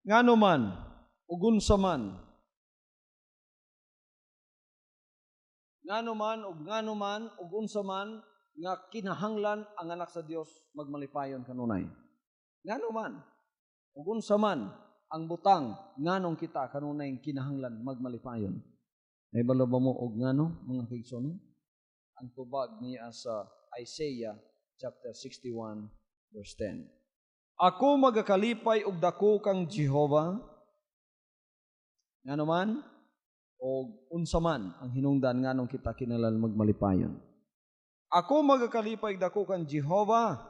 ngano man, ug unsa man, ngano man, ug unsa man, nga kinahanglan ang anak sa Dios magmalipayon kanunay. Ngano man, ug unsa man, ang butang, nganong kita kanunay kinahanglan magmalipayon. May balo ba mo og ngano, mga kaigsoon? Ang tubag niya sa Isaiah chapter 61 verse 10. Ako magakalipay og dako kang Jehova, ngano man, o unsa man ang hinungdan nganong kita kinahanglan magmalipayon. Ako magakalipay og dako kang Jehova,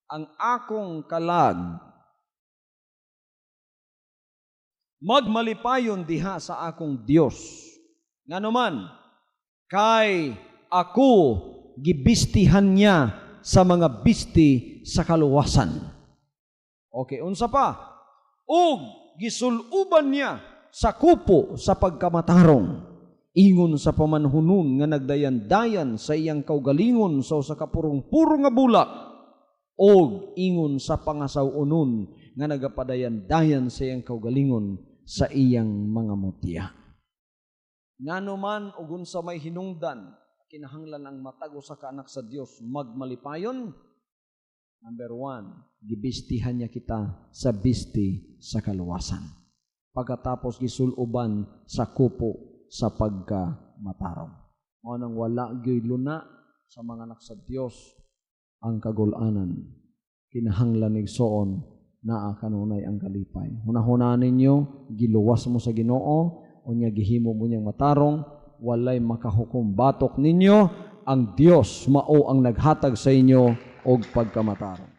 ang akong kalag magmalipayon diha sa akong Dios. Ngano man, kay ako gibistihan niya sa mga bisti sa kaluwasan. Okay, unsa pa? Ug gisuluban niya sa kupo sa pagkamatarong. Ingon sa pamanhunon nga nagdayan-dayan sa iyang kaugalingon sa kapurong-purong nga bulak. Og ingon sa pangasawunon nga nagapadayan-dayan sa iyang kaugalingon sa iyang mga mutya. Ngano man ug unsa may hinungdan kinahanglan ang matago sa kaanak sa Dios magmalipayon. Number 1, gibistihan niya kita sa bisti sa kaluwasan. Pagkatapos gisuluban sa kupo sa pagkamatarong. Mao nang wala gyud luna sa mga anak sa Dios ang kagul-anan. Kinahanglan igsoon naa kanunay ang kalipay. Hunahuna ninyo, giluwas mo sa Ginoo, unya gihimo mo niyang matarong, walay makahukom batok ninyo, ang Dios mao ang naghatag sa inyo og pagkamatarong.